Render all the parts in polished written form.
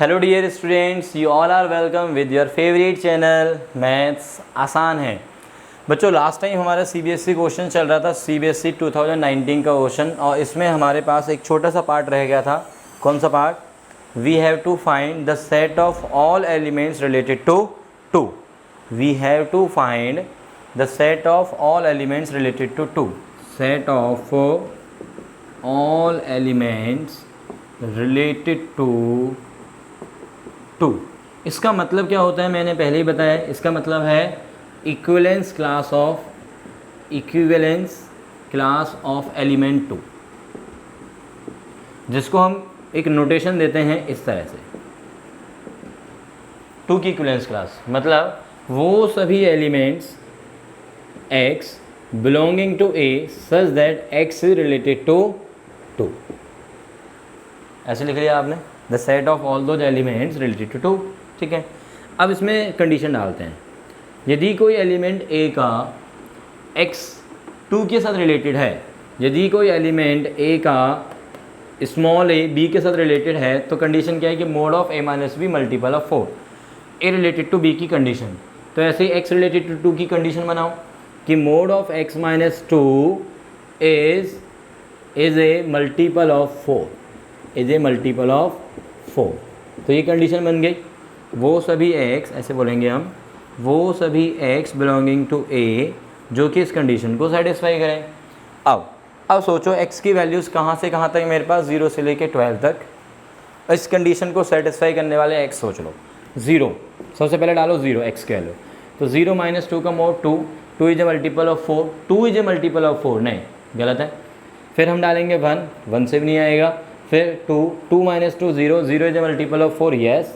Hello dear students, you all are welcome with your favourite channel maths आसान है। बच्चों, last time हमारा CBSE question चल रहा था, सीबीएसई 2019 का क्वेश्चन, और इसमें हमारे पास एक छोटा सा पार्ट रह गया था। कौन सा part? We have to find the set of all elements related to 2। We have to find the set of all elements related to 2। Set of all elements related to 2। इसका मतलब क्या होता है मैंने पहले ही बताया। इसका मतलब है इक्विवेलेंस क्लास ऑफ एलिमेंट 2, जिसको हम एक नोटेशन देते हैं इस तरह से। 2 की इक्विवेलेंस क्लास मतलब वो सभी elements x belonging to a such that x is related to 2। ऐसे लिख लिया आपने, the set of all those elements related to 2। ठीक है, अब इसमें कंडीशन डालते हैं। यदि कोई एलिमेंट a का x 2 के साथ रिलेटेड है, यदि कोई एलिमेंट a का स्मॉल a b के साथ रिलेटेड है, तो कंडीशन क्या है कि mod of a minus B multiple of 4, a related to b की कंडीशन। तो ऐसे ही x रिलेटेड टू 2 की कंडीशन बनाओ कि mod of x minus 2 is a multiple of 4, is a multiple of 4। तो ये कंडीशन बन गई। वो सभी x, ऐसे बोलेंगे हम, वो सभी x बिलोंगिंग टू a जो कि इस कंडीशन को सेटिस्फाई करें। अब सोचो x की वैल्यूज़ कहाँ से कहाँ तक मेरे पास, 0 से लेके 12 तक। इस कंडीशन को सेटिस्फाई करने वाले x सोच लो। 0 सबसे पहले डालो, 0 x के वैल्यू। तो 0 माइनस 2 का mode 2, 2 is a multiple of 4, 2 is a multiple of 4, नहीं गलत है। फिर हम डालेंगे 1, 1 से भी नहीं आएगा। फिर 2, 2 minus 2 0, 0 is a multiple of 4, yes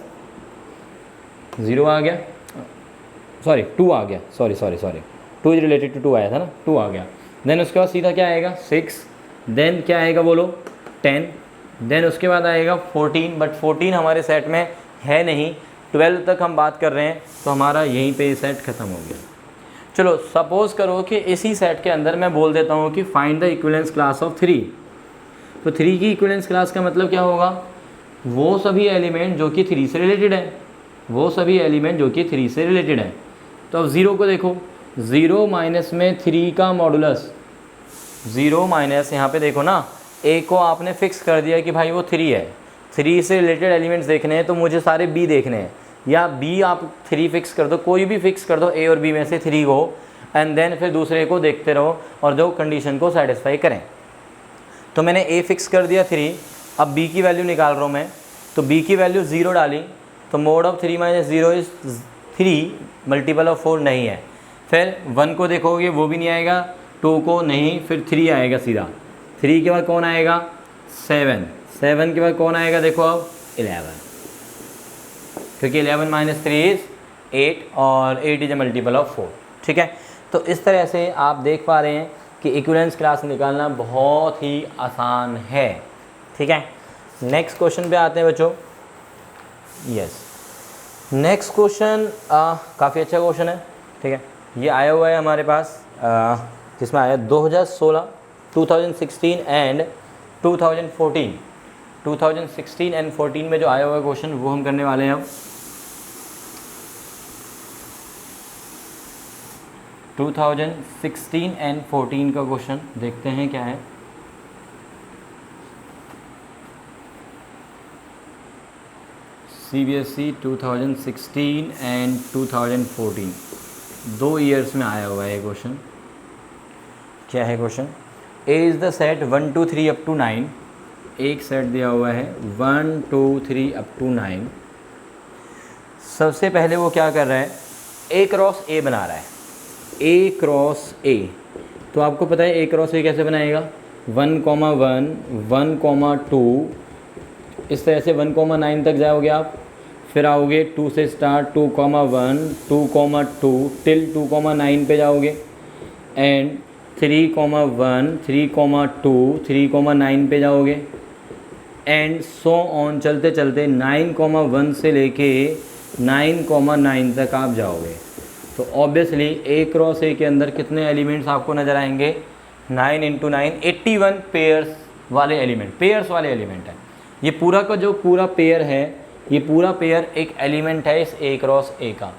0 आ गया, सॉरी 2 आ गया, सॉरी 2 इज रिलेटेड टू 2 आया था ना, 2 आ गया। देन उसके बाद सीधा क्या आएगा 6, देन क्या आएगा बोलो 10, देन उसके बाद आएगा 14, बट 14 हमारे सेट में है नहीं, 12 तक हम बात कर रहे हैं, तो हमारा यहीं पे सेट ख़त्म हो गया। चलो सपोज़ करो कि इसी सेट के अंदर मैं बोल देता हूँ कि find the equivalence class of 3। तो 3 की इक्विवेलेंस क्लास का मतलब क्या होगा? वो सभी एलिमेंट जो कि 3 से रिलेटेड है, वो सभी एलिमेंट जो कि 3 से रिलेटेड है। तो अब 0 को देखो, 0 माइनस में 3 का मॉडुलस, 0 माइनस, यहाँ पे देखो ना, a को आपने फिक्स कर दिया कि भाई वो 3 है। 3 से रिलेटेड एलिमेंट्स देखने हैं तो मुझे सारे b देखने हैं, या b आप 3 फिक्स कर दो, कोई भी फिक्स कर दो a और b में से 3 को, एंड देन फिर दूसरे को देखते रहो और जो कंडीशन को सेटिस्फाई करें। तो मैंने a फिक्स कर दिया 3, अब b की वैल्यू निकाल रहा हूँ मैं, तो b की वैल्यू 0 डाली, तो mode of 3 minus 0 is 3, multiple of 4 नहीं है। फिर 1 को देखोगे वो भी नहीं आएगा, 2 को नहीं, फिर 3 आएगा सीधा। 3 के बाद कौन आएगा 7, 7 के बाद कौन आएगा देखो अब 11, क्योंकि 11 माइनस 3 इज 8 और 8 इज ए मल्टीपल ऑफ 4। ठीक है, तो इस तरह से आप देख पा रहे हैं कि इक्विवेलेंस क्लास निकालना बहुत ही आसान है। ठीक है, नेक्स्ट क्वेश्चन पे आते हैं बच्चों। यस, नेक्स्ट क्वेश्चन काफ़ी अच्छा क्वेश्चन है। ठीक है, ये आया हुआ है हमारे पास, जिसमें आया 2016, 2016 एंड 2014। 2016 एंड 14 में जो आया हुआ है क्वेश्चन वो हम करने वाले हैं अब। 2016 एंड 14 का क्वेश्चन देखते हैं क्या है। सीबीएसई 2016 एंड 2014 2 ईयर्स में आया हुआ है क्वेश्चन। क्या है question? A is the set 1 2 3 up to 9। एक सेट दिया हुआ है 1 2 3 अप टू 9। सबसे पहले वो क्या कर रहा है, ए क्रॉस ए बना रहा है, ए क्रॉस ए। तो आपको पता है ए क्रॉस ए कैसे बनाएगा, 1 1 1 2, इस तरह से 1 9 तक जाओगे आप, फिर आओगे 2 से स्टार्ट, 2 1 2 2 टिल 2 9 पे जाओगे, एंड 3 1 3 2 3 9 पे जाओगे, एंड सो ऑन चलते चलते 9 1 से लेके 9 9 तक आप जाओगे। तो ऑब्वियसली ए क्रॉस ए के अंदर कितने एलिमेंट्स आपको नज़र आएंगे, 9 × 9 81 पेयर्स वाले एलिमेंट, पेयर्स वाले एलिमेंट है। ये पूरा का जो पूरा पेयर है ये पूरा पेयर एक एलिमेंट है इस ए क्रॉस ए का।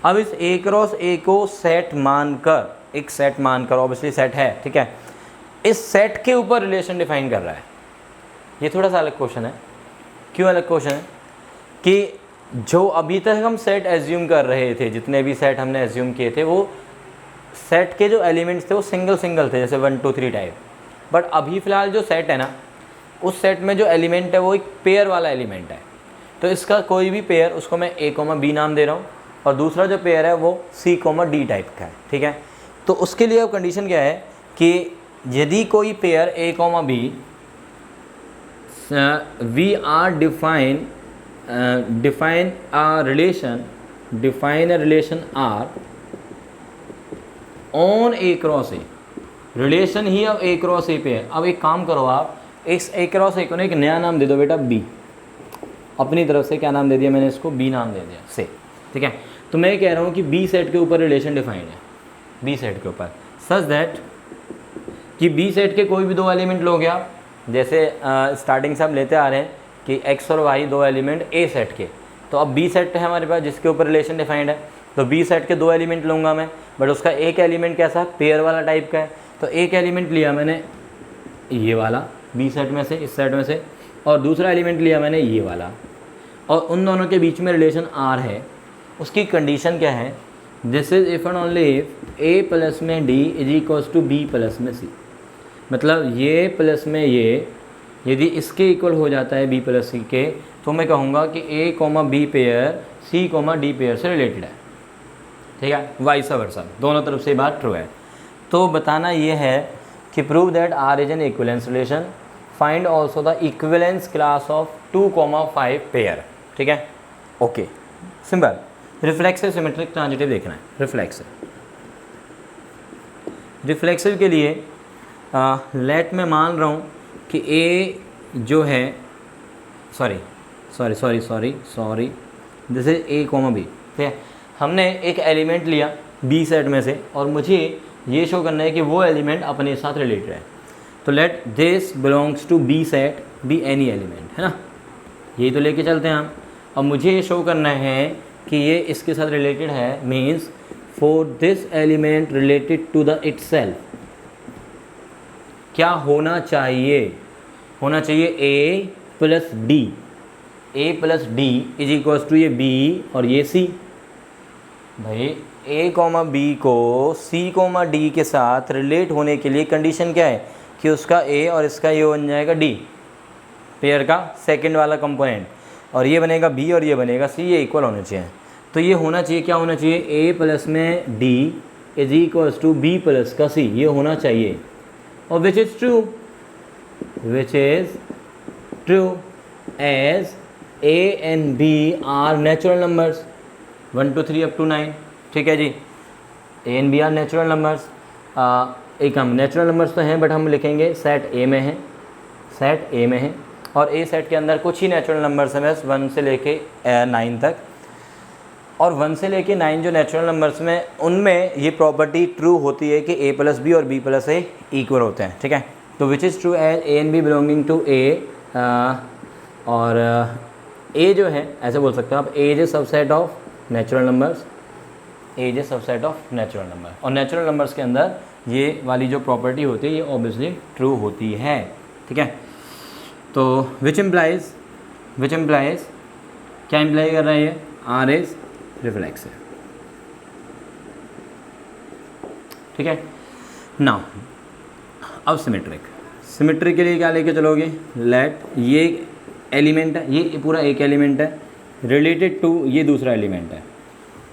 अब इस ए क्रॉस ए को सेट मानकर, एक सेट मानकर, ऑब्वियसली सेट है, ठीक है, इस सेट के ऊपर रिलेशन डिफाइन कर रहा है। ये थोड़ा सा अलग क्वेश्चन है। क्यों अलग क्वेश्चन है? कि जो अभी तक हम सेट एज्यूम कर रहे थे, जितने भी सेट हमने एज्यूम किए थे, वो सेट के जो एलिमेंट्स थे वो सिंगल सिंगल थे, जैसे 1 2 3 टाइप। बट अभी फ़िलहाल जो सेट है ना, उस सेट में जो एलिमेंट है वो एक पेयर वाला एलिमेंट है। तो इसका कोई भी पेयर, उसको मैं ए कोमा बी नाम दे रहा हूँ, और दूसरा जो पेयर है वो सी कोमा डी टाइप का है, ठीक है। तो उसके लिए अब कंडीशन क्या है कि यदि कोई pair a comma b, we are define a relation R on A cross A, relation ही अब A क्रॉस A पे है। अब एक काम करो, आप इस A क्रॉस A को ना एक नया नाम दे दो बेटा, B। अपनी तरफ से क्या नाम दे दिया मैंने इसको? B नाम दे दिया से, ठीक है। तो मैं कह रहा हूँ कि B सेट के ऊपर रिलेशन डिफाइंड है, B सेट के ऊपर, सच दैट कि B सेट के कोई भी दो एलिमेंट लोगे आप, जैसे स्टार्टिंग से आप लेते आ रहे हैं कि x और y दो एलिमेंट A सेट के, तो अब B सेट है हमारे पास जिसके ऊपर रिलेशन डिफाइंड है, तो B सेट के दो एलिमेंट लूँगा मैं, बट उसका एक एलिमेंट कैसा, पेयर वाला टाइप का है। तो एक एलिमेंट लिया मैंने ये वाला B सेट में से, इस सेट में से, और दूसरा एलिमेंट लिया मैंने ये वाला, और उन दोनों के बीच में रिलेशन R है। उसकी कंडीशन क्या है? This is if and only if A plus में D is equals to B plus में C। मतलब ये प्लस में ये यदि इसके इक्वल हो जाता है B प्लस C के, तो मैं कहूँगा कि A comma B pair C comma D pair से रिलेटेड है, ठीक है, वाइस वर्सा, दोनों तरफ से बात ट्रू है। तो बताना ये है कि prove that R is an equivalence relation, find also the equivalence class of 2,5 pair, ठीक है, okay, simple. Reflexive symmetric transitive देखना है। रिफ्लेक्सिव के लिए लेट मैं मान रहा हूँ कि A जो है, sorry, this is A comma B, ठीक है। हमने एक एलिमेंट लिया B सेट में से, और मुझे ये शो करना है कि वो एलिमेंट अपने साथ रिलेटेड है। तो let this belongs to B सेट, बी एनी एलिमेंट, है ना, यही तो लेके चलते हैं हम। अब मुझे ये शो करना है कि ये इसके साथ रिलेटेड है, means for this element related to the itself क्या होना चाहिए? होना चाहिए A plus D, A plus D is equals to ये B और ये C। भाई A कोमा B को C कोमा D के साथ रिलेट होने के लिए कंडीशन क्या है कि उसका A और इसका ये बन जाएगा D, पेयर का सेकंड वाला कंपोनेंट, और ये बनेगा B और ये बनेगा C, ये इक्वल होने चाहिए। तो ये होना चाहिए, क्या होना चाहिए? A प्लस में D is equals to B plus का C, ये होना चाहिए। और which is true as A and B are natural numbers 1 2 3 up to 9, ठीक है जी। A and B are natural numbers. एक हम नेचुरल नंबर्स तो हैं, बट हम लिखेंगे सेट A में है, सेट A में है, और A सेट के अंदर कुछ ही नेचुरल नंबर्स हैं बस 1 से लेके 9 तक, और 1 से लेके 9 जो नेचुरल नंबर्स में, उनमें ये प्रॉपर्टी ट्रू होती है कि A प्लस बी और B प्लस A इक्वल होते हैं, ठीक है। तो which is true as A and B belonging to A, और A जो है, ऐसे बोल सकते हो आप, A is a subset of natural numbers, A is a subset of natural number, और नेचुरल नंबर्स के अंदर ये वाली जो प्रॉपर्टी होती है ये ऑब्वियसली ट्रू होती है, ठीक है। तो विच इम्प्लाइज क्या इम्प्लाई कर रहा है ये? R इज रिफ्लेक्सिव, ठीक है। नाउ अब सिमेट्रिक के लिए क्या लेके चलोगे? लेट ये एलिमेंट है, ये पूरा एक एलिमेंट है, रिलेटेड टू ये दूसरा एलिमेंट है,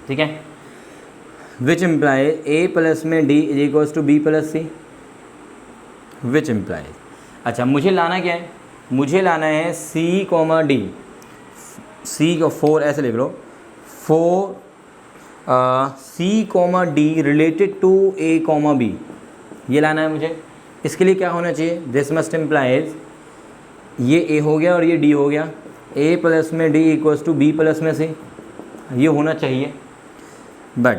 ठीक है। विच इम्प्लाई A प्लस में D is equals to B plus C, which imply, अच्छा मुझे लाना क्या है? मुझे लाना है C कोमा D, C को 4 ऐसे लिख लो, 4 C comma D related to A comma B, ये लाना है मुझे। इसके लिए क्या होना चाहिए? दिस मस्ट इम्प्लाइज ये A हो गया और ये D हो गया, A प्लस में D equals to B plus में C, ये होना चाहिए। बट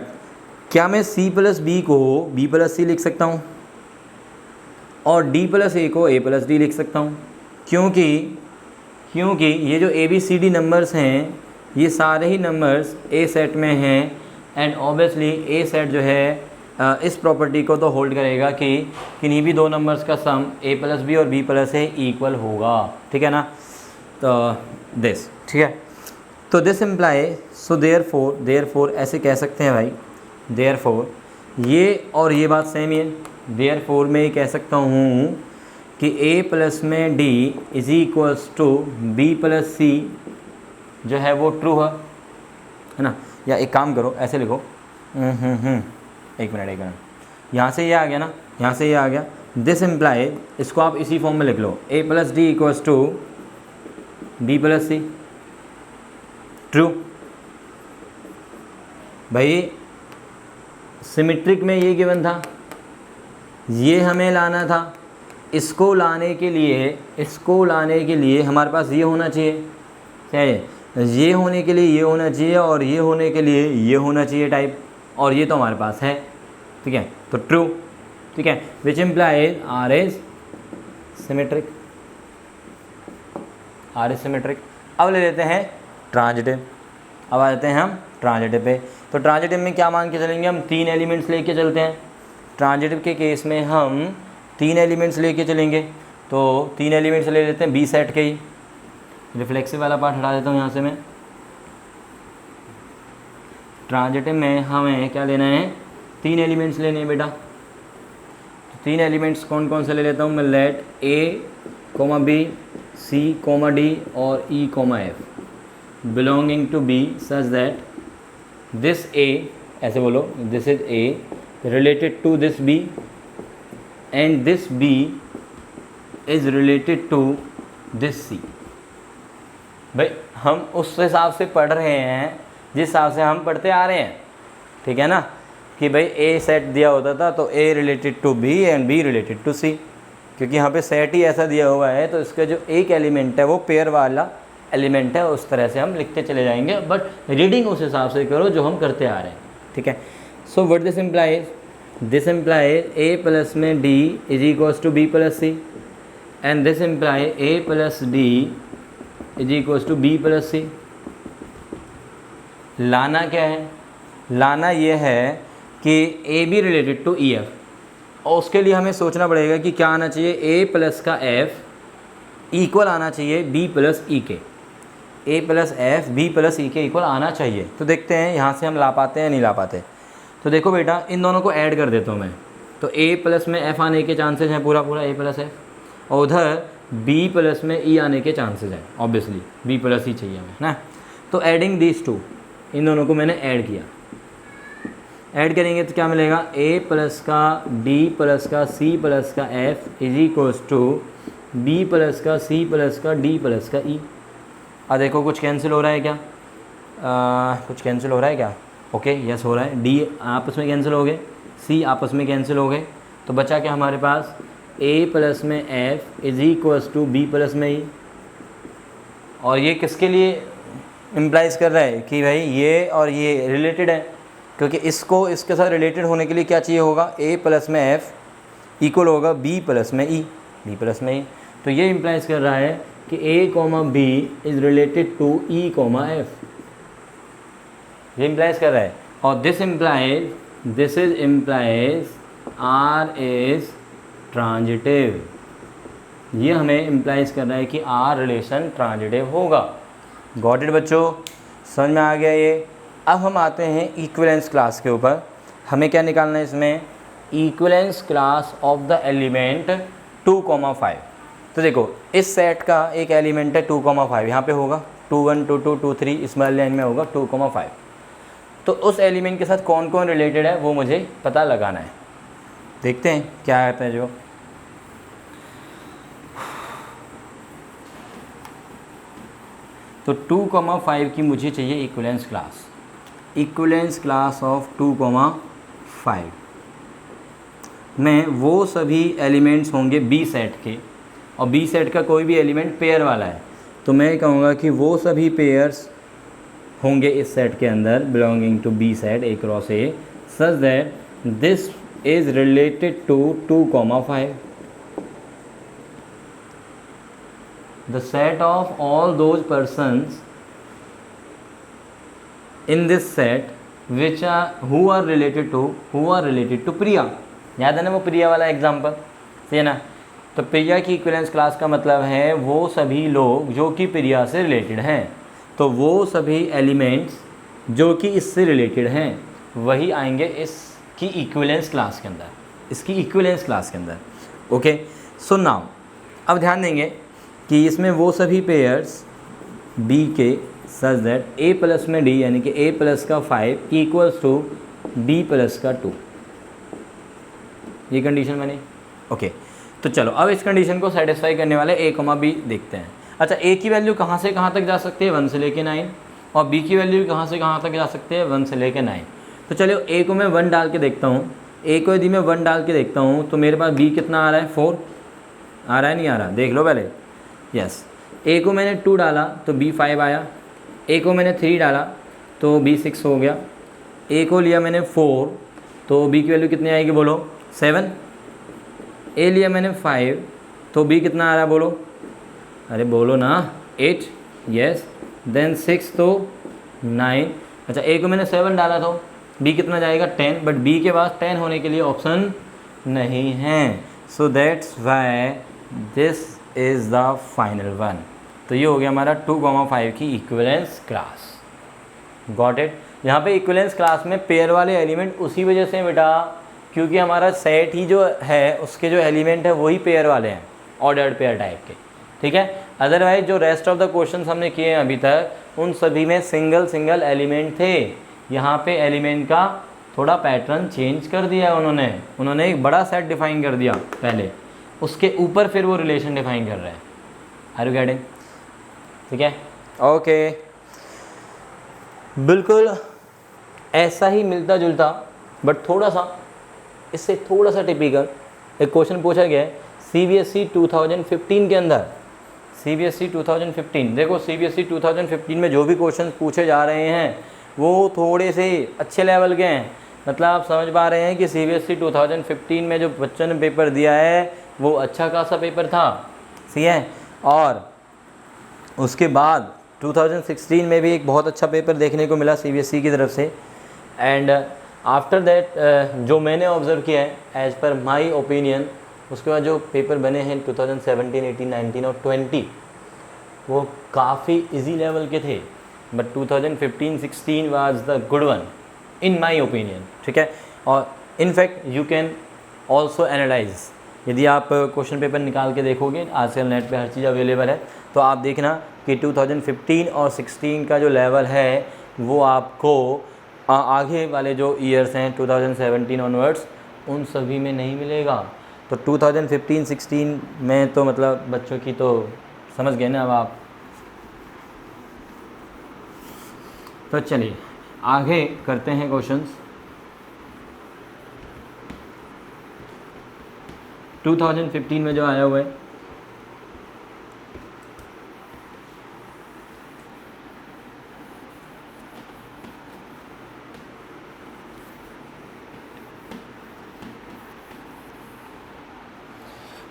क्या मैं C प्लस B को B प्लस C लिख सकता हूँ और D प्लस A को A प्लस D लिख सकता हूँ? क्योंकि क्योंकि ये जो ABCD नंबर्स हैं ये सारे ही नंबर्स ए सेट में हैं एंड ऑब्वियसली ए सेट जो है इस प्रॉपर्टी को तो होल्ड करेगा कि किन्हीं भी दो नंबर्स का सम A+B और B+A इक्वल होगा, ठीक है ना। तो दिस, ठीक है, तो दिस इम्प्लाई, सो देयरफॉर ऐसे कह सकते हैं भाई, देयरफॉर ये और ये बात सेम ही है। देयरफॉर में कह सकता हूँ कि A+ में D is equals to B+C जो है वो ट्रू है ना। या एक काम करो, ऐसे लिखो, एक मिनट, यहाँ से ये आ गया ना, यहाँ से ये आ गया, दिस इम्प्लाई, इसको आप इसी फॉर्म में लिख लो, A+D equals to B+C, true. भाई सिमेट्रिक में ये गिवन था, ये हमें लाना था, इसको लाने के लिए हमारे पास ये होना चाहिए, ये होने के लिए ये होना चाहिए और ये होने के लिए ये होना चाहिए टाइप, और ये तो हमारे पास है, ठीक है, तो ट्रू, ठीक है, which implies R is symmetric, R is symmetric. अब ले लेते हैं ट्रांजिटिव, अब आ जाते हैं हम ट्रांजिटिव पे। तो ट्रांजिटिव में क्या मान के चलेंगे, हम 3 एलिमेंट्स लेके चलते हैं। ट्रांजिटिव के केस में हम 3 एलिमेंट्स लेके चलेंगे, तो 3 एलिमेंट्स ले लेते हैं बी सेट के ही। रिफ्लेक्सिव वाला पार्ट हटा देता हूँ यहाँ से मैं। ट्रांजिटिव में हमें क्या लेना है, 3 एलिमेंट्स लेने हैं बेटा। तो 3 एलिमेंट्स कौन कौन से ले लेता हूँ मैं, let A, B, C, D और E, F belonging to B such that this A, ऐसे बोलो, this is A related to this B and this B is related to this C। भाई हम उस हिसाब से पढ़ रहे हैं जिस हिसाब से हम पढ़ते आ रहे हैं, ठीक है ना, कि भाई A सेट दिया होता था तो A related to B and B related to C, क्योंकि यहाँ पे सेट ही ऐसा दिया हुआ है तो इसका जो एक एलिमेंट है वो पेयर वाला एलिमेंट है, उस तरह से हम लिखते चले जाएंगे, बट रीडिंग उस हिसाब से करो जो हम करते आ रहे हैं, ठीक है। So what this implies A+ में D is equals to B+C and this implies A+D is equals to B+C। लाना क्या है, लाना ये है कि AB रिलेटेड टू EF, और उसके लिए हमें सोचना पड़ेगा कि क्या आना चाहिए, A+ का F इक्वल आना चाहिए B+E के, A+F B+E के इक्वल आना चाहिए। तो देखते हैं यहाँ से हम ला पाते हैं नहीं ला पाते। तो देखो बेटा, इन दोनों को ऐड कर देता हूँ मैं, तो A+ में F आने के चांसेस हैं पूरा A+F, और उधर B+ में E आने के चांसेस हैं, ऑब्वियसली B+E चाहिए हमें ना। तो एडिंग दिस टू, इन दोनों को मैंने ऐड किया, ऐड करेंगे तो क्या मिलेगा, A+ का D+ का C+ का F is equals to B+ का C+ का D+ का E। अब देखो कुछ कैंसिल हो रहा है क्या, कुछ कैंसिल हो रहा है क्या, ओके यस हो रहा है। D आपस में कैंसिल हो गए, C आपस में कैंसिल हो गए, तो बचा क्या हमारे पास, A+ में F is equals to B+ में E। और ये किसके लिए इम्प्लाइज कर रहा है कि भाई ये और ये रिलेटेड है, क्योंकि इसको इसके साथ रिलेटेड होने के लिए क्या चाहिए होगा, A+ में F इक्वल होगा B+ में E, B+ में E। तो ये इम्प्लाइज कर रहा है कि A, B is related to E, F, ये इम्प्लाइज कर रहा है। और this is implies R is transitive, ये हमें इम्प्लाइज कर रहा है कि R रिलेशन ट्रांजिटिव होगा। गॉट इट बच्चों, समझ में आ गया ये। अब हम आते हैं इक्विवेलेंस क्लास के ऊपर। हमें क्या निकालना है इसमें, equivalence class of the element 2,5। तो देखो इस सेट का एक एलिमेंट है 2,5, यहाँ पे होगा 2, 1, 2, 2, 2, 3, इस वाले लाइन में होगा 2,5। तो उस एलिमेंट के साथ कौन कौन रिलेटेड है वो मुझे पता लगाना है। देखते हैं क्या आता है जो। तो 2,5 की मुझे चाहिए equivalence class, equivalence class of 2,5 में वो सभी एलिमेंट्स होंगे बी सेट के, और बी सेट का कोई भी एलिमेंट पेयर वाला है, तो मैं कहूँगा कि वो सभी पेयर्स होंगे इस सेट के अंदर belonging to B set A cross A such that this is related to 2,5। The set of all those persons in this set which who are related to Priya. याद है ना वो प्रिया वाला एग्जाम्पल, सही है ना। तो प्रिया की इक्विवेलेंस क्लास का मतलब है वो सभी लोग जो कि प्रिया से रिलेटेड हैं, तो वो सभी एलिमेंट्स जो कि इससे रिलेटेड हैं वही आएंगे इसकी इक्विवेलेंस क्लास के अंदर, इसकी इक्विवेलेंस क्लास के अंदर। ओके, सो नाउ अब ध्यान देंगे कि इसमें वो सभी पेयर्स बी के सच दैट ए प्लस में डी यानी कि ए प्लस का 5 इक्वल्स टू बी प्लस का 2, ये कंडीशन बनी। ओके, तो चलो अब इस कंडीशन को सेटिस्फाई करने वाले ए कॉमा बी देखते हैं। अच्छा, ए की वैल्यू कहाँ से कहाँ तक जा सकती है, 1 से लेके 9, और बी की वैल्यू कहाँ से कहाँ तक जा सकती है, 1 से लेके 9। तो चलो ए को मैं 1 डाल के देखता हूँ, ए को यदि मैं 1 डाल के देखता हूँ तो मेरे पास बी कितना आ रहा है, 4 आ रहा है, नहीं आ रहा, देख लो पहले। यस, ए को मैंने 2 डाला तो बी 5 आया, ए को मैंने 3 डाला तो बी 6 हो गया, ए को लिया मैंने 4 तो बी की वैल्यू कितनी आएगी बोलो, 7। ए लिया मैंने 5 तो बी कितना आ रहा है बोलो, अरे बोलो ना, 8। यस, देन 6 तो 9। अच्छा, ए को मैंने 7 डाला तो बी कितना जाएगा, 10, बट बी के पास 10 होने के लिए ऑप्शन नहीं है, so that's why this is the final one. तो ये हो गया हमारा 2,5 की इक्विवेलेंस क्लास। Got it. यहाँ पे इक्विवेलेंस क्लास में पेयर वाले एलिमेंट उसी वजह से बेटा क्योंकि हमारा सेट ही जो है उसके जो एलिमेंट है वही पेयर वाले हैं, ऑर्डर्ड पेयर टाइप के, ठीक है। अदरवाइज जो रेस्ट ऑफ द क्वेश्चंस हमने किए हैं अभी तक उन सभी में सिंगल सिंगल एलिमेंट थे। यहाँ पे एलिमेंट का थोड़ा पैटर्न चेंज कर दिया है उन्होंने एक बड़ा सेट डिफाइन कर दिया पहले, उसके ऊपर फिर वो रिलेशन डिफाइन कर रहे हैं। Are you getting? ठीक है, ओके। बिल्कुल ऐसा ही मिलता जुलता बट थोड़ा सा इससे थोड़ा सा टिपिकल एक क्वेश्चन पूछा गया है CBSE 2015 के अंदर। CBSE 2015 देखो, CBSE 2015 में जो भी क्वेश्चन पूछे जा रहे हैं वो थोड़े से अच्छे लेवल के हैं। मतलब आप समझ पा रहे हैं कि CBSE 2015 में जो बच्चों ने पेपर दिया है वो अच्छा खासा पेपर था, सही है। और उसके बाद 2016 में भी एक बहुत अच्छा पेपर देखने को मिला CBSE की तरफ से। एंड आफ्टर दैट जो मैंने ऑब्ज़र्व किया है एज़ पर माई ओपिनियन, उसके बाद जो पेपर बने हैं 2017, 18, 19 और 20 वो काफ़ी इजी लेवल के थे, but 2015-16 was the good one in my opinion, ठीक है। और in fact you can also analyse, यदि आप क्वेश्चन पेपर निकाल के देखोगे, आजकल नेट पे हर चीज़ अवेलेबल है, तो आप देखना कि 2015 और 16 का जो लेवल है वो आपको आगे वाले जो ईयर्स हैं 2017 ऑनवर्ड्स उन सभी में नहीं मिलेगा। तो 2015-16 में तो मतलब बच्चों की तो समझ गए ना अब आप। तो चलिए आगे करते हैं क्वेश्चंस। 2015 में जो आया हुआ है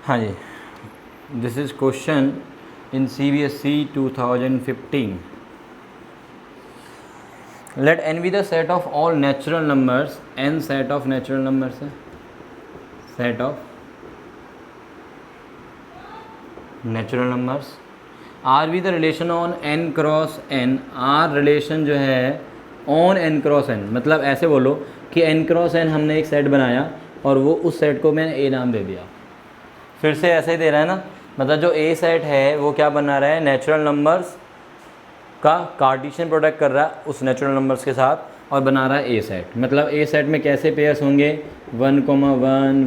हाँ जी, this is question in CBSE 2015। Let n be the set of all natural numbers, n set of natural numbers है, set of natural numbers. R be the relation on n cross n, R relation जो है on n cross n, मतलब ऐसे बोलो कि n cross n हमने एक set बनाया और वो उस सेट को मैंने a नाम दे दिया। फिर से ऐसे ही दे रहा है ना, मतलब जो a सेट है वो क्या बना रहा है, नेचुरल नंबर्स का कार्टेशियन प्रोडक्ट कर रहा है उस नेचुरल नंबर्स के साथ और बना रहा है a सेट। मतलब a सेट में कैसे पेयर्स होंगे, 1, 1,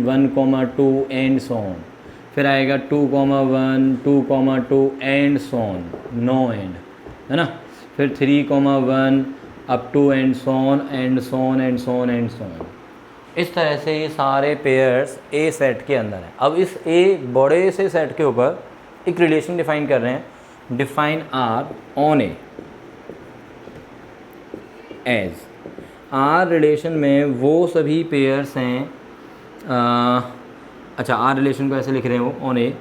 1, 2 एंड सो ऑन, फिर आएगा 2, 1, 2, 2 and so on, no end, है ना। फिर 3, 1 up to and so on and so on and so on and so on. इस तरह से ये सारे पेयर्स ए सेट के अंदर हैं। अब इस ए बड़े से सेट के ऊपर एक रिलेशन डिफाइन कर रहे हैं, define R on A as, R relation में वो सभी पेयर्स हैं। अच्छा, आर रिलेशन को ऐसे लिख रहे हैं वो ऑन ए,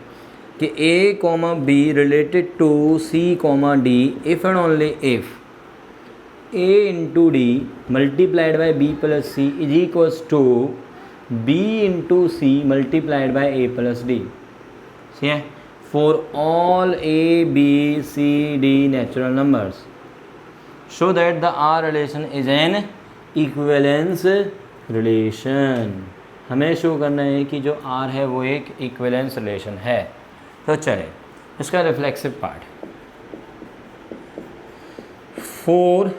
कि a comma B related to c comma d if and only if a into d multiplied by b plus c is equals to b into c multiplied by a plus d. See, for all a, b, c, d natural numbers, show that the R relation is an equivalence relation. हमें show करना है कि जो R है वो एक equivalence relation है. तो चले इसका reflexive part. For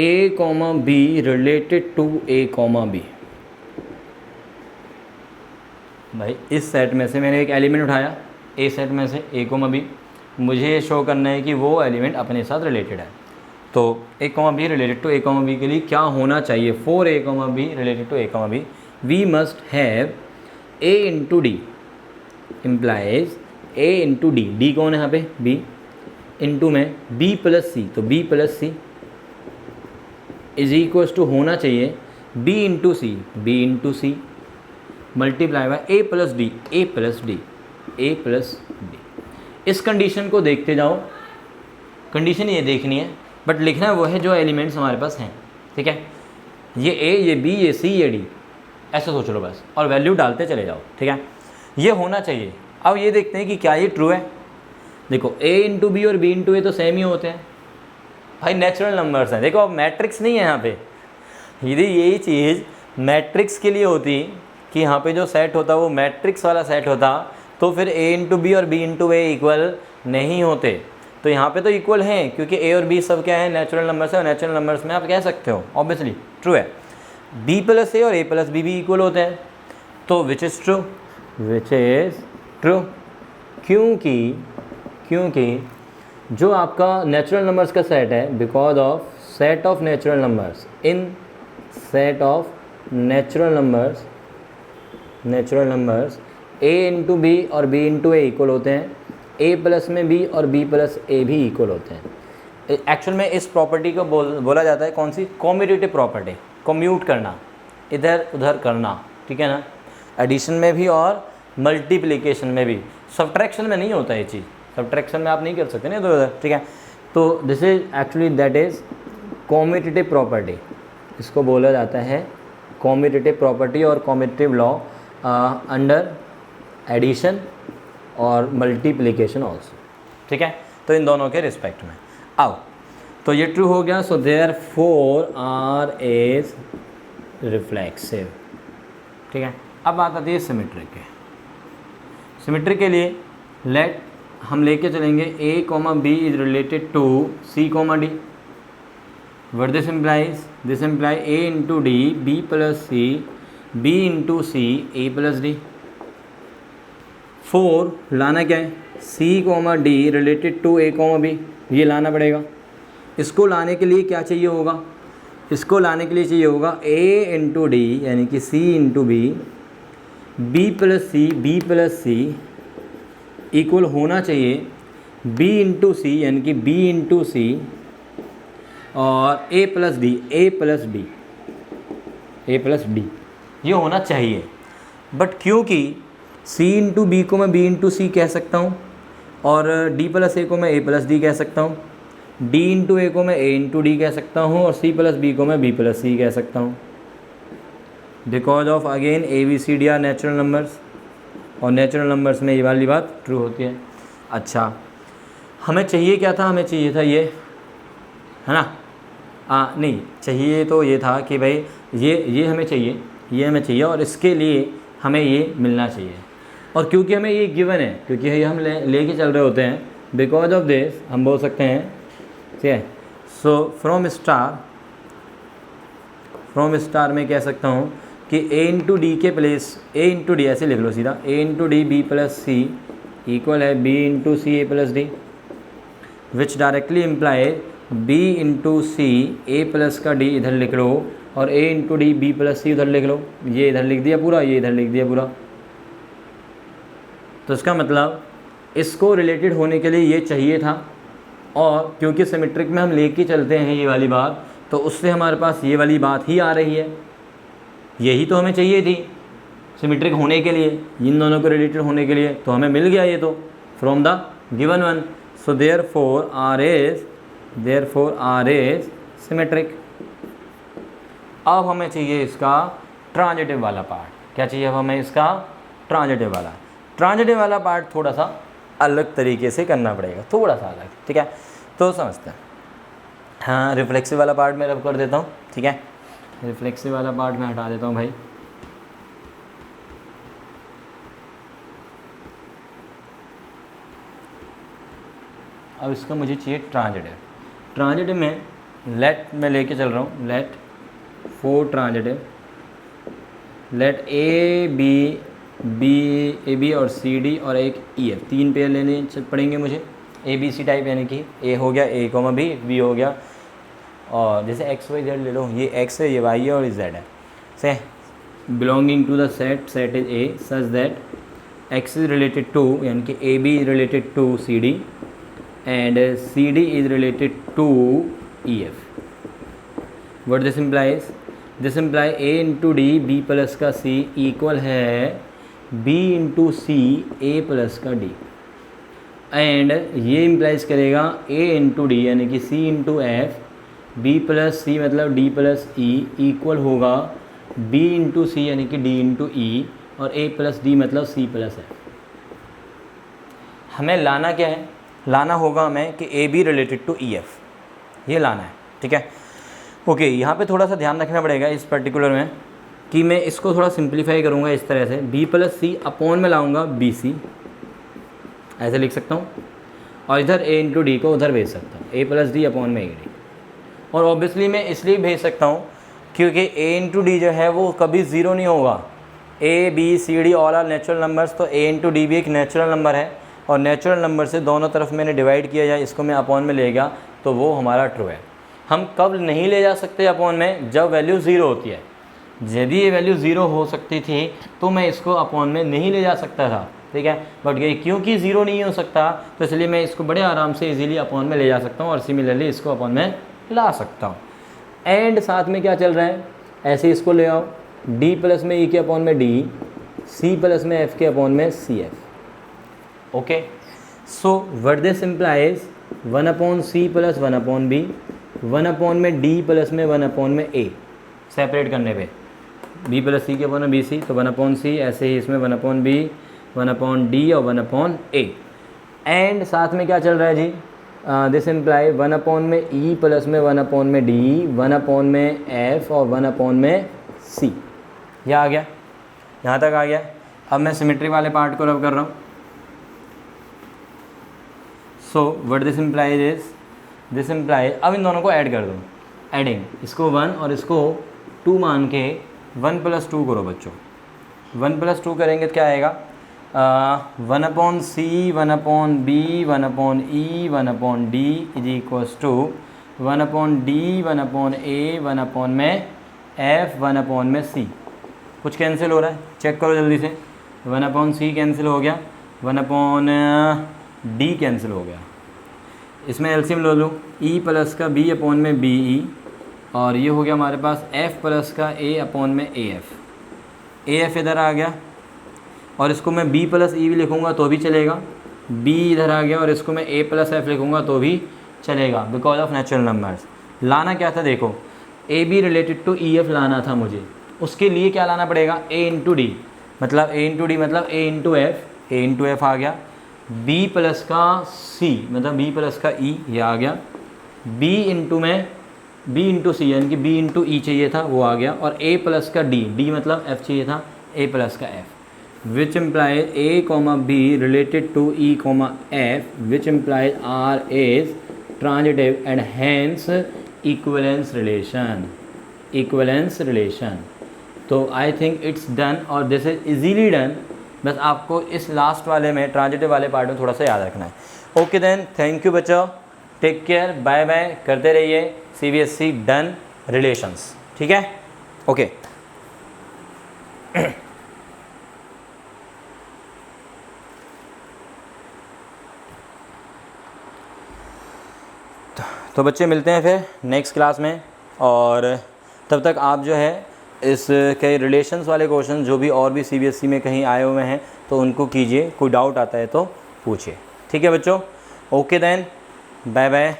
a comma b related to a comma b, भाई इस सेट में से मैंने एक एलिमेंट उठाया ए सेट में से a कॉमा b, मुझे शो करना है कि वो एलिमेंट अपने साथ रिलेटेड है. तो a comma b related to a comma b के लिए क्या होना चाहिए? For a comma b related to a comma b we must have a into D implies a into D. D कौन है यहाँ पे? b इंटू में b प्लस सी. तो b plus C is equals to होना चाहिए b into C, B into C multiply by a plus D, a plus D, a plus D. इस condition को देखते जाओ. कंडीशन ये देखनी है बट लिखना वो है जो एलिमेंट्स हमारे पास हैं. ठीक है, ये a, ये b, ये c, ये d, ऐसे सोच लो बस और वैल्यू डालते चले जाओ. ठीक है, ये होना चाहिए. अब ये देखते हैं कि क्या ये ट्रू है. देखो a इंटू बी और b इंटू ए तो सेम ही होते हैं भाई, नेचुरल नंबर्स हैं. देखो अब मैट्रिक्स नहीं है यहाँ पे. यदि यही चीज़ मैट्रिक्स के लिए होती कि यहाँ पे जो सेट होता वो मैट्रिक्स वाला सेट होता तो फिर a इंटू बी और b इंटू ए इक्वल नहीं होते. तो यहाँ पे तो इक्वल हैं क्योंकि a और b सब क्या है? नेचुरल नंबर्स है. और नेचुरल नंबर्स में आप कह सकते हो ऑब्वियसली ट्रू है. b प्लस ए और a प्लस बी भी इक्वल होते हैं. तो which is true? Which is true क्योंकि जो आपका नेचुरल नंबर्स का सेट है, because of set of natural numbers, in set of natural numbers a into B और b इंटू ए इक्वल होते हैं. a प्लस में b और b प्लस ए भी इक्वल होते हैं. एक्चुअल में इस प्रॉपर्टी को बोला जाता है कौन सी? Commutative property. कम्यूट करना, इधर उधर करना. ठीक है ना, एडिशन में भी और मल्टीप्लिकेशन में भी. सब्ट्रैक्शन में नहीं होता ये चीज़. सब्ट्रैक्शन में आप नहीं कर सकते ना इधर उधर. ठीक है, तो this is actually that is commutative property. इसको बोला जाता है कॉम्यूटेटिव प्रॉपर्टी और कॉम्यूटेटिव लॉ अंडर एडिशन और मल्टीप्लिकेशन ऑल्सो. ठीक है, तो इन दोनों के रिस्पेक्ट में आओ. तो ये ट्रू हो गया. So therefore R is reflexive. ठीक है, अब बात आती है सिमेट्रिक के. सिमेट्रिक के लिए लेट हम लेके चलेंगे a comma B is related to c comma D. What this implies? This implies a into D, b plus c, b into C, a plus D. 4 लाना क्या है? c comma D related to a comma B. ये लाना पड़ेगा. इसको लाने के लिए क्या चाहिए होगा? इसको लाने के लिए चाहिए होगा a इंटू डी यानी कि c into b, b plus c equal होना चाहिए b इंटू सी यानी कि b इंटू सी और a plus D, a plus D ये होना चाहिए. बट क्योंकि c इंटू बी को मैं b इंटू सी कह सकता हूँ और d प्लस ए को मैं a प्लस डी कह सकता हूँ, d इंटू ए को मैं a इंटू डी कह सकता हूँ और c प्लस बी को मैं b प्लस सी कह सकता हूँ. Because of again a b c d are natural numbers और नेचुरल नंबर्स में ये वाली बात ट्रू होती है. अच्छा, हमें चाहिए क्या था? हमें चाहिए था ये, है ना? नहीं चाहिए तो ये था कि भाई ये हमें चाहिए और इसके लिए हमें ये मिलना चाहिए. और क्योंकि हमें ये गिवन है, क्योंकि ये हम लेके चल रहे होते हैं, बिकॉज ऑफ दिस हम बोल सकते हैं. ठीक है, सो फ्रॉम स्टार में कह सकता हूँ कि a इंटू डी के प्लेस a इंटू डी ऐसे लिख लो सीधा, a into d b plus c equal है b into c a plus d, which directly imply b into c a plus का d इधर लिख लो और a into d b plus c उधर लिख लो. ये इधर लिख दिया पूरा, ये इधर लिख दिया पूरा. तो इसका मतलब इसको रिलेटेड होने के लिए ये चाहिए था. और क्योंकि सिमेट्रिक में हम लेके चलते हैं ये वाली बात, तो उससे हमारे पास ये वाली बात ही आ रही है. यही तो हमें चाहिए थी सिमेट्रिक होने के लिए, इन दोनों को रिलेटेड होने के लिए. तो हमें मिल गया ये. तो from the given one. So therefore R is symmetric. अब हमें चाहिए इसका ट्रांजिटिव वाला पार्ट. क्या चाहिए अब हमें इसका ट्रांजिटिव वाला पार्ट थोड़ा सा अलग तरीके से करना पड़ेगा, थोड़ा सा अलग. ठीक है, तो समझते हैं. हाँ, रिफ्लेक्सिव वाला पार्ट मैं रब कर देता हूँ. ठीक है, रिफ्लेक्सिव वाला पार्ट मैं हटा देता हूँ भाई. अब इसका मुझे चाहिए ट्रांजिटिव में लेट मैं लेके चल रहा हूँ. Let 4 transitive, let A B और सी डी और एक ई एफ, 3 पेयर लेने पड़ेंगे मुझे. ए बी सी टाइप, यानी कि ए हो गया ए कॉमा बी हो गया, और जैसे एक्स वाई जेड ले लो, ये एक्स है, ये वाई है और ये जेड है. से belonging to the set is A such that X is related to, यानी कि A B is related to C D and CD is related to EF. What this implies? This implies A into D B plus का C equal है B into C A plus का D. And ये implies करेगा A into D यानी कि C into F, B plus C मतलब D plus E equal होगा B into C यानी कि D into E और A plus D मतलब C plus F. हमें लाना क्या है? लाना होगा हमें कि A B related to E F, ये लाना है. ठीक है, ओके. यहाँ पे थोड़ा सा ध्यान रखना पड़ेगा इस पर्टिकुलर में कि मैं इसको थोड़ा सिंप्लीफाई करूँगा इस तरह से. बी प्लस सी अपॉन में लाऊंगा बी सी, ऐसे लिख सकता हूँ, और इधर ए इंटू डी को उधर भेज सकता हूँ, ए प्लस डी अपॉन में ए डी. और ऑब्वियसली मैं इसलिए भेज सकता हूँ क्योंकि ए इंटू डी जो है वो कभी ज़ीरो नहीं होगा. A B C D all are natural numbers, तो ए इंटू डी भी एक नेचुरल नंबर है, और नेचुरल नंबर से दोनों तरफ मैंने डिवाइड किया जाए, इसको मैं अपॉन में ले गया तो वो हमारा ट्रू है. हम कब नहीं ले जा सकते अपॉन में? जब वैल्यू ज़ीरो होती है. यदि ये वैल्यू ज़ीरो हो सकती थी तो मैं इसको अपॉन में नहीं ले जा सकता था. ठीक है, बट ये क्योंकि ज़ीरो नहीं हो सकता तो इसलिए मैं इसको बड़े आराम से इजीली अपॉन में ले जा सकता हूँ और सिमिलरली इसको अपॉन में ला सकता हूँ. एंड साथ में क्या चल रहा है, ऐसे इसको ले आओ, डी प्लस में ई के अपॉन में डी, सी प्लस में एफ के अपॉन में C F. Okay, so what this implies 1 upon C plus 1 upon B, 1 upon में डी प्लस में 1 अपॉन में ए. सेपरेट करने पे बी प्लस सी के अपॉन में बी सी, तो 1 अपॉन सी, ऐसे ही इसमें 1 अपॉन बी, 1 अपॉन डी और 1 अपॉन ए. एंड साथ में क्या चल रहा है जी, दिस इम्प्लाई 1 अपॉन में ई प्लस में 1 अपॉन में डी, 1 अपॉन में एफ और 1 अपॉन में सी. यह आ गया, यहाँ तक आ गया. अब मैं सिमेट्री वाले पार्ट को रब कर रहा हूँ. सो what this implies is, this implies, अब इन दोनों को ऐड कर दो. एडिंग, इसको 1 और इसको 2 मान के 1 + 2 करो बच्चों. 1 + 2 करेंगे तो क्या आएगा, 1 upon C, 1 upon B, 1 upon E, 1 upon D is equals to 1 upon D, 1 upon A, 1 upon में एफ, 1 अपॉन में सी. कुछ कैंसिल हो रहा है, चेक करो जल्दी से. 1 अपॉन सी कैंसिल हो गया, 1 अपॉन डी कैंसिल हो गया. इसमें एलसीएम ले लूँ, ई प्लस का बी अपॉन में बी ई, और ये हो गया हमारे पास एफ प्लस का ए अपॉन में ए एफ. ए एफ इधर आ गया और इसको मैं बी प्लस ई भी लिखूँगा तो भी चलेगा. बी इधर आ गया और इसको मैं ए प्लस एफ लिखूँगा तो भी चलेगा, बिकॉज ऑफ नेचुरल नंबर्स. लाना क्या था देखो, A B related to E F लाना था मुझे. उसके लिए क्या लाना पड़ेगा, ए इंटू डी, मतलब ए इंटू डी मतलब A into F. A into F आ गया. बी प्लस का सी मतलब बी प्लस का ई, ये आ गया. बी इंटू में बी इंटू सी यानी कि बी इंटू ई चाहिए था, वो आ गया. और ए प्लस का डी, डी मतलब एफ चाहिए था, ए प्लस का F. Which implies A comma B related to E comma F, which implies R is transitive and hence equivalence relation. Equivalence relation. तो आई थिंक इट्स डन और this is easily done. बस आपको इस last वाले में transitive वाले part में थोड़ा सा याद रखना है. ओके देन, थैंक यू बच्चों, टेक केयर, बाय बाय. करते रहिए CBSE डन रिलेशंस. ठीक है, ओके. तो बच्चे मिलते हैं फिर नेक्स्ट क्लास में, और तब तक आप जो है इस कई रिलेशंस वाले क्वेश्चन जो भी और भी CBSE में कहीं आए हुए हैं तो उनको कीजिए. कोई डाउट आता है तो पूछिए. ठीक है बच्चों, ओके देन, बाय बाय।